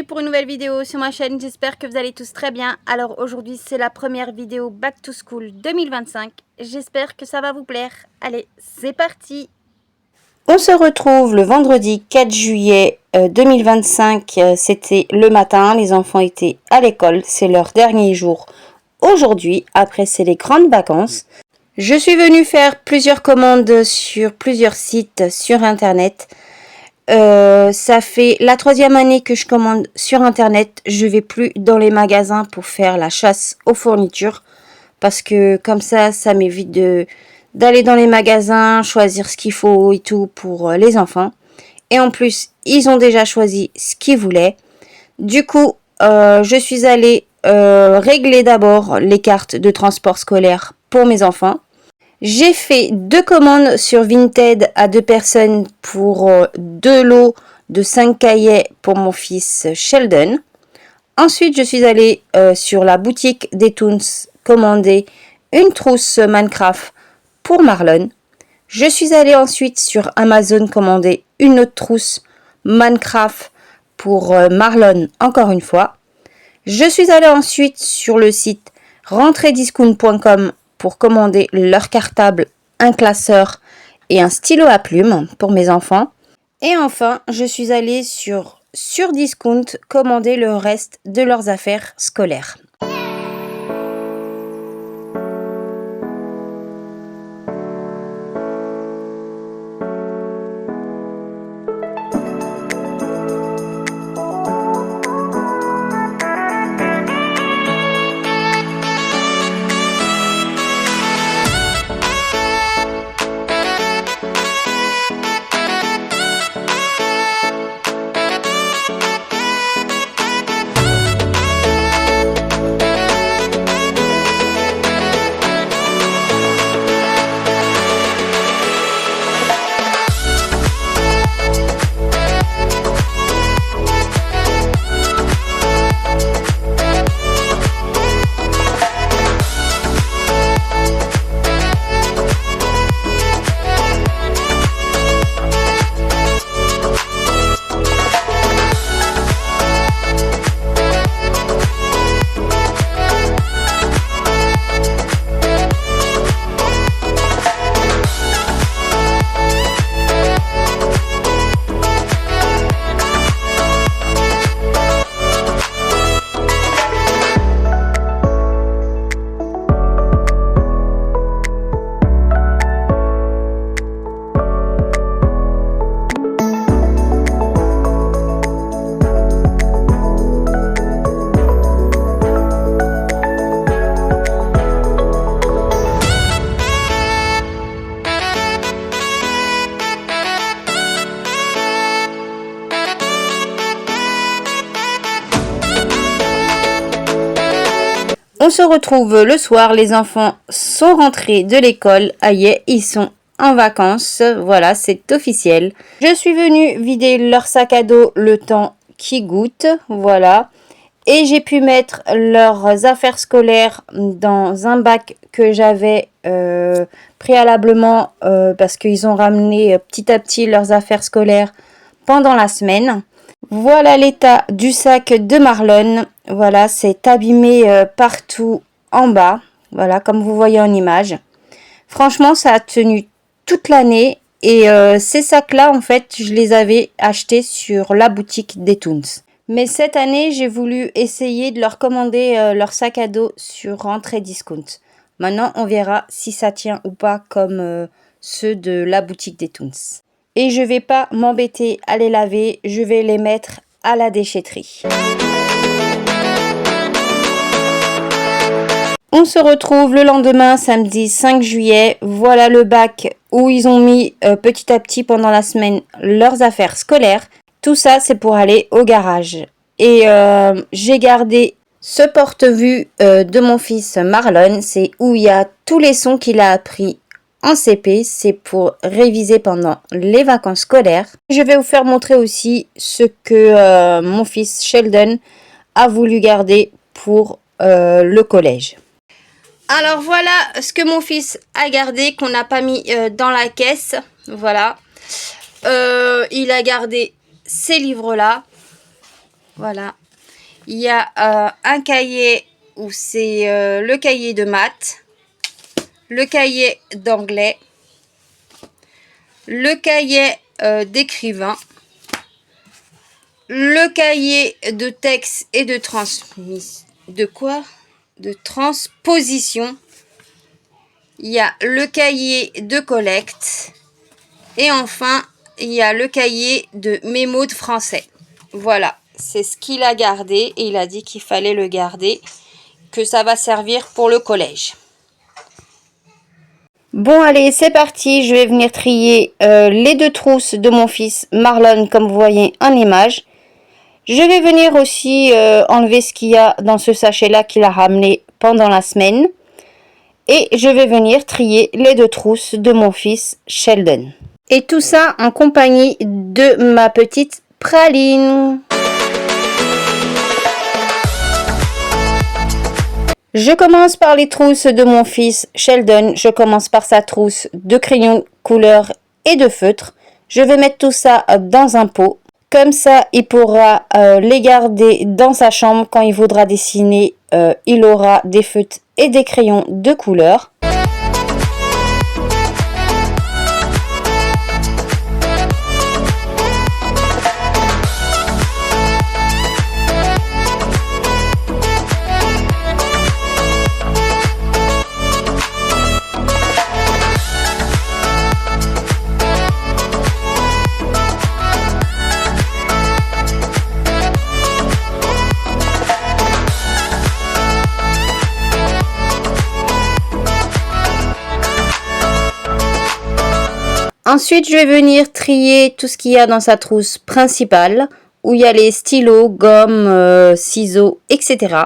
pour une nouvelle vidéo sur ma chaîne, j'espère que vous allez tous très bien. Alors aujourd'hui c'est la première vidéo Back to School 2025, j'espère que ça va vous plaire. Allez, c'est parti. On se retrouve le vendredi 4 juillet 2025, c'était le matin, les enfants étaient à l'école, c'est leur dernier jour aujourd'hui, après c'est les grandes vacances. Je suis venue faire plusieurs commandes sur plusieurs sites sur internet. Ça fait la 3e année que je commande sur internet. Je vais plus dans les magasins pour faire la chasse aux fournitures parce que comme ça m'évite d'aller dans les magasins, choisir ce qu'il faut et tout pour les enfants. Et en plus, ils ont déjà choisi ce qu'ils voulaient. Du coup, je suis allée régler d'abord les cartes de transport scolaire pour mes enfants. J'ai fait 2 commandes sur Vinted à 2 personnes pour 2 lots de 5 cahiers pour mon fils Sheldon. Ensuite, je suis allée sur la boutique des Toons commander une trousse Minecraft pour Marlon. Je suis allée ensuite sur Amazon commander une autre trousse Minecraft pour Marlon encore une fois. Je suis allée ensuite sur le site rentrediscount.com pour commander leur cartable, un classeur et un stylo à plumes pour mes enfants. Et enfin, je suis allée sur Discount commander le reste de leurs affaires scolaires. On se retrouve le soir, les enfants sont rentrés de l'école, aïe, ils sont en vacances, voilà, c'est officiel. Je suis venue vider leur sac à dos le temps qu'ils goûtent, voilà. Et j'ai pu mettre leurs affaires scolaires dans un bac que j'avais préalablement parce qu'ils ont ramené petit à petit leurs affaires scolaires pendant la semaine. Voilà l'état du sac de Marlon. Voilà, c'est abîmé partout en bas. Voilà, comme vous voyez en image. Franchement, ça a tenu toute l'année. Et ces sacs-là, en fait, je les avais achetés sur la boutique des Toons. Mais cette année, j'ai voulu essayer de leur commander leur sac à dos sur Rentrée Discount. Maintenant, on verra si ça tient ou pas comme ceux de la boutique des Toons. Et je vais pas m'embêter à les laver, je vais les mettre à la déchetterie. On se retrouve le lendemain, samedi 5 juillet. Voilà le bac où ils ont mis petit à petit pendant la semaine leurs affaires scolaires. Tout ça, c'est pour aller au garage. Et j'ai gardé ce porte-vue de mon fils Marlon. C'est où il y a tous les sons qu'il a appris en CP, c'est pour réviser pendant les vacances scolaires. Je vais vous faire montrer aussi ce que mon fils Sheldon a voulu garder pour le collège. Alors voilà ce que mon fils a gardé, qu'on n'a pas mis dans la caisse. Voilà. Il a gardé ces livres-là. Voilà. Il y a un cahier où c'est le cahier de maths, le cahier d'anglais, le cahier d'écrivain, le cahier de texte et de transposition. Il y a le cahier de collecte. Et enfin, il y a le cahier de mémo de français. Voilà, c'est ce qu'il a gardé. Et il a dit qu'il fallait le garder, que ça va servir pour le collège. Bon, allez, c'est parti. Je vais venir trier les 2 trousses de mon fils Marlon, comme vous voyez en image. Je vais venir aussi enlever ce qu'il y a dans ce sachet-là qu'il a ramené pendant la semaine. Et je vais venir trier les 2 trousses de mon fils Sheldon. Et tout ça en compagnie de ma petite praline. Je commence par les trousses de mon fils Sheldon. Je commence par sa trousse de crayons couleur et de feutre. Je vais mettre tout ça dans un pot. Comme ça, il pourra les garder dans sa chambre quand il voudra dessiner. Il aura des feutres et des crayons de couleur. Ensuite, je vais venir trier tout ce qu'il y a dans sa trousse principale, où il y a les stylos, gommes, ciseaux, etc.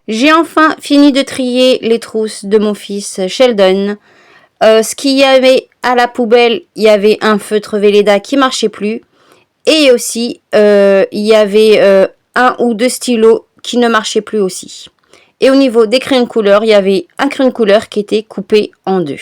J'ai enfin fini de trier les trousses de mon fils Sheldon. Ce qu'il y avait à la poubelle, il y avait un feutre Velleda qui marchait plus. Et aussi, il y avait 1 ou 2 stylos qui ne marchaient plus aussi. Et au niveau des crayons de couleur, il y avait un crayon de couleur qui était coupé en 2.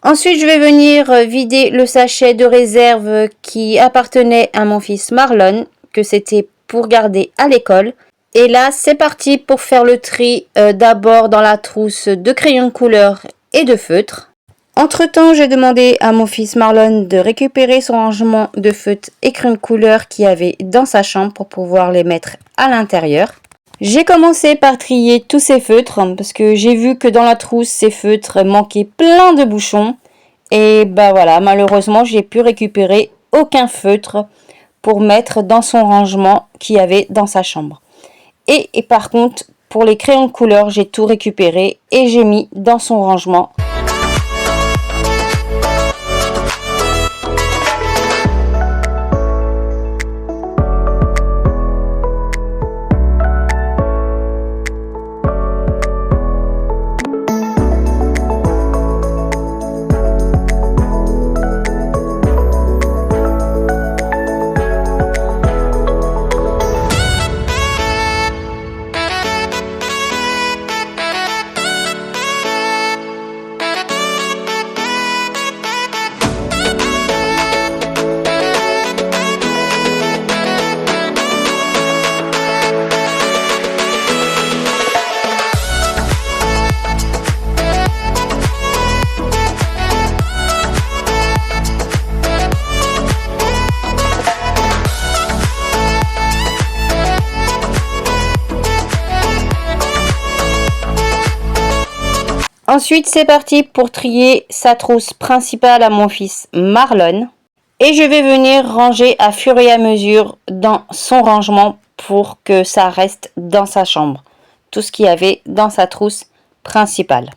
Ensuite, je vais venir vider le sachet de réserve qui appartenait à mon fils Marlon, que c'était pour garder à l'école. Et là, c'est parti pour faire le tri d'abord dans la trousse de crayons de couleur et de feutres. Entre-temps, j'ai demandé à mon fils Marlon de récupérer son rangement de feutres et crayons de couleur qu'il y avait dans sa chambre pour pouvoir les mettre à l'intérieur. J'ai commencé par trier tous ces feutres parce que j'ai vu que dans la trousse, ces feutres manquaient plein de bouchons. Et bah voilà, malheureusement, j'ai pu récupérer aucun feutre pour mettre dans son rangement qu'il y avait dans sa chambre. Et par contre, pour les crayons de couleur, j'ai tout récupéré et j'ai mis dans son rangement. Ensuite, c'est parti pour trier sa trousse principale à mon fils Marlon. Et je vais venir ranger à fur et à mesure dans son rangement pour que ça reste dans sa chambre. Tout ce qu'il y avait dans sa trousse principale.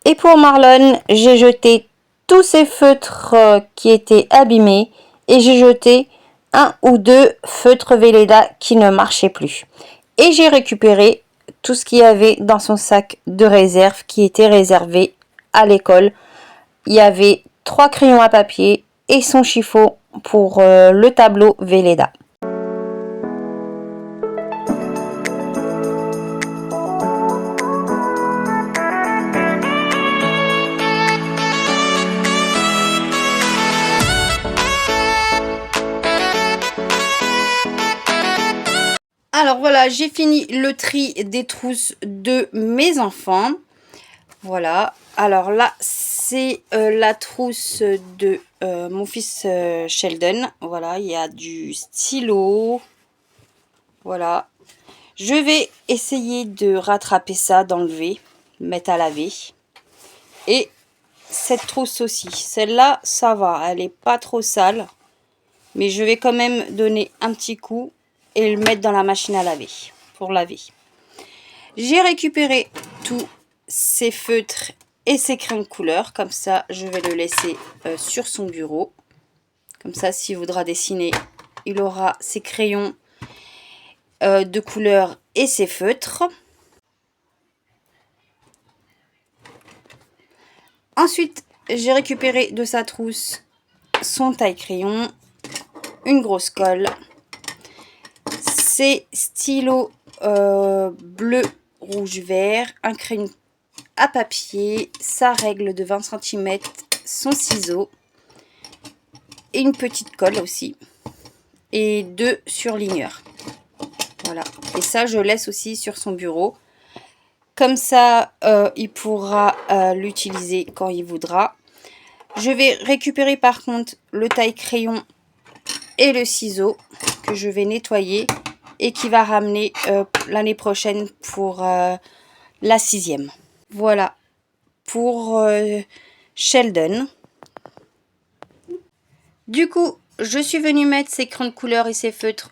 Et pour Marlon, j'ai jeté tous ces feutres qui étaient abîmés et j'ai jeté un ou deux feutres Velleda qui ne marchaient plus. Et j'ai récupéré tout ce qu'il y avait dans son sac de réserve qui était réservé à l'école. Il y avait 3 crayons à papier et son chiffon pour le tableau Velleda. Alors voilà, j'ai fini le tri des trousses de mes enfants. Voilà, alors là, c'est la trousse de mon fils Sheldon. Voilà, il y a du stylo. Voilà. Je vais essayer de rattraper ça, d'enlever, mettre à laver. Et cette trousse aussi. Celle-là, ça va, elle n'est pas trop sale. Mais je vais quand même donner un petit coup et le mettre dans la machine à laver pour laver. J'ai récupéré tous ces feutres et ces crayons de couleur. Comme ça, je vais le laisser sur son bureau. Comme ça, s'il voudra dessiner, il aura ses crayons de couleur et ses feutres. Ensuite, j'ai récupéré de sa trousse son taille-crayon, une grosse colle, ses stylos bleu, rouge, vert, un crayon à papier, sa règle de 20 cm, son ciseau, et une petite colle aussi, et 2 surligneurs. Voilà, et ça je laisse aussi sur son bureau. Comme ça, il pourra l'utiliser quand il voudra. Je vais récupérer par contre le taille-crayon et le ciseau que je vais nettoyer et qui va ramener l'année prochaine pour la 6e. Voilà pour Sheldon. Du coup, je suis venue mettre ses crayons de couleur et ses feutres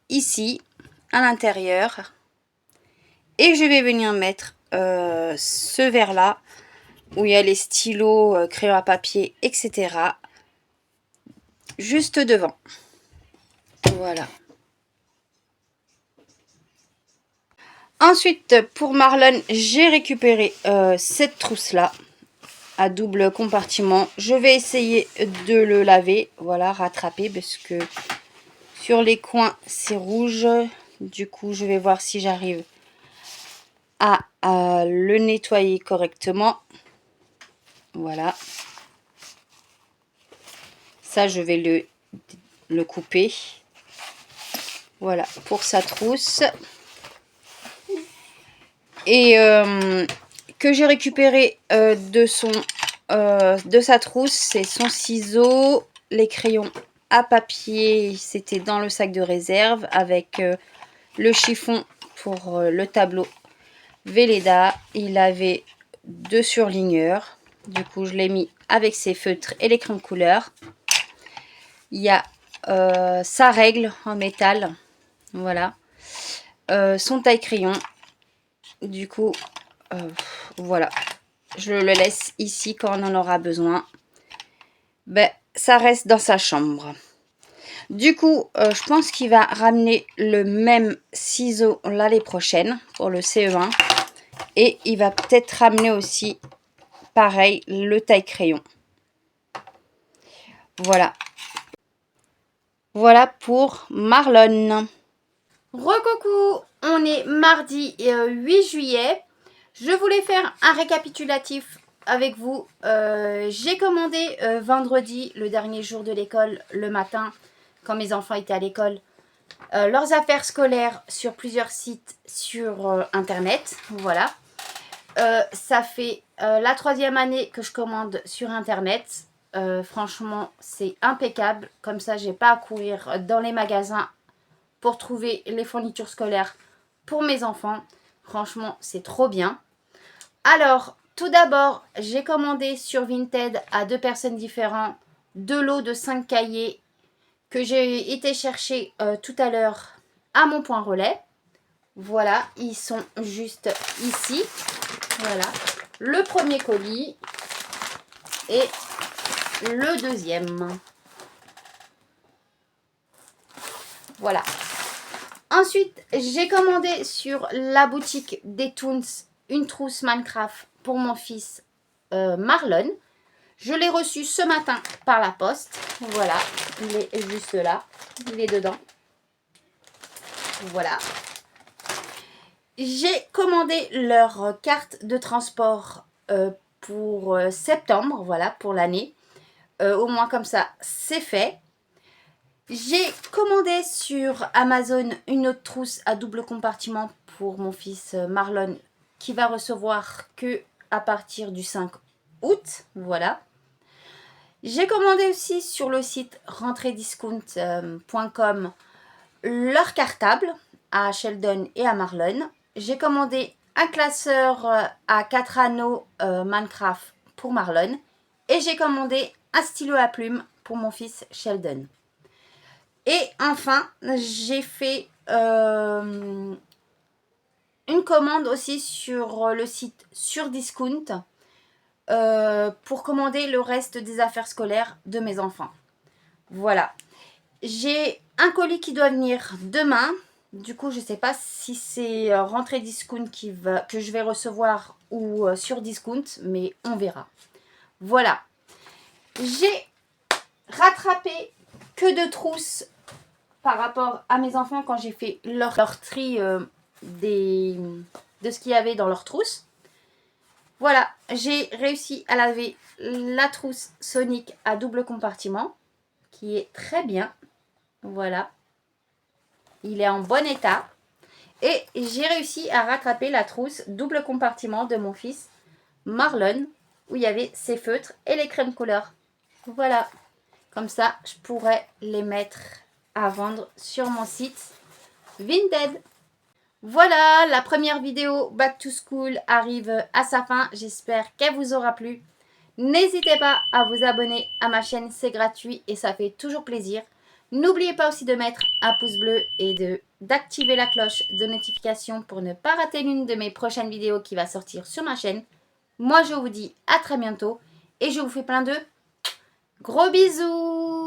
ici, à l'intérieur. Et je vais venir mettre ce verre-là, où il y a les stylos, crayons à papier, etc. juste devant. Voilà. Ensuite, pour Marlon, j'ai récupéré cette trousse-là à double compartiment. Je vais essayer de le laver, voilà, rattraper, parce que sur les coins, c'est rouge. Du coup, je vais voir si j'arrive à le nettoyer correctement. Voilà. Ça, je vais le couper. Voilà, pour sa trousse. Et que j'ai récupéré de sa trousse, c'est son ciseau, les crayons à papier, c'était dans le sac de réserve, avec le chiffon pour le tableau Velleda. Il avait 2 surligneurs, du coup je l'ai mis avec ses feutres et les crayons de couleur. Il y a sa règle en métal, voilà, son taille-crayon. Du coup, voilà, je le laisse ici quand on en aura besoin. Ben, ça reste dans sa chambre. Du coup, je pense qu'il va ramener le même ciseau l'année prochaine pour le CE1. Et il va peut-être ramener aussi, pareil, le taille-crayon. Voilà. Voilà pour Marlon. Recoucou, on est mardi 8 juillet. Je voulais faire un récapitulatif avec vous. J'ai commandé vendredi, le dernier jour de l'école, le matin, quand mes enfants étaient à l'école, leurs affaires scolaires sur plusieurs sites sur internet. Voilà. Ça fait la 3e année que je commande sur internet. Franchement, c'est impeccable. Comme ça, j'ai pas à courir dans les magasins pour trouver les fournitures scolaires pour mes enfants. Franchement, c'est trop bien. Alors, tout d'abord, j'ai commandé sur Vinted à 2 personnes différentes 2 lots de 5 cahiers que j'ai été chercher tout à l'heure à mon point relais. Voilà, ils sont juste ici. Voilà, le premier colis et le deuxième. Voilà. Ensuite, j'ai commandé sur la boutique des Toons une trousse Minecraft pour mon fils Marlon. Je l'ai reçu ce matin par la poste. Voilà, il est juste là. Il est dedans. Voilà. J'ai commandé leur carte de transport pour septembre, voilà, pour l'année. Au moins comme ça, c'est fait. J'ai commandé sur Amazon une autre trousse à double compartiment pour mon fils Marlon qui va recevoir que à partir du 5 août. Voilà. J'ai commandé aussi sur le site rentrediscount.com leur cartable à Sheldon et à Marlon. J'ai commandé un classeur à 4 anneaux Minecraft pour Marlon. Et j'ai commandé un stylo à plume pour mon fils Sheldon. Et enfin, j'ai fait une commande aussi sur le site Surdiscount pour commander le reste des affaires scolaires de mes enfants. Voilà. J'ai un colis qui doit venir demain. Du coup, je ne sais pas si c'est Rentrée Discount que je vais recevoir ou sur Discount, mais on verra. Voilà. J'ai rattrapé que de trousses par rapport à mes enfants quand j'ai fait leur tri de ce qu'il y avait dans leurs trousses. Voilà, j'ai réussi à laver la trousse Sonic à double compartiment, qui est très bien. Voilà, il est en bon état. Et j'ai réussi à rattraper la trousse double compartiment de mon fils Marlon, où il y avait ses feutres et les crèmes couleur. Voilà, comme ça, je pourrais les mettre à vendre sur mon site Vinted. Voilà, la première vidéo Back to School arrive à sa fin. J'espère qu'elle vous aura plu. N'hésitez pas à vous abonner à ma chaîne, c'est gratuit et ça fait toujours plaisir. N'oubliez pas aussi de mettre un pouce bleu et d'activer la cloche de notification pour ne pas rater l'une de mes prochaines vidéos qui va sortir sur ma chaîne. Moi, je vous dis à très bientôt et je vous fais plein de gros bisous.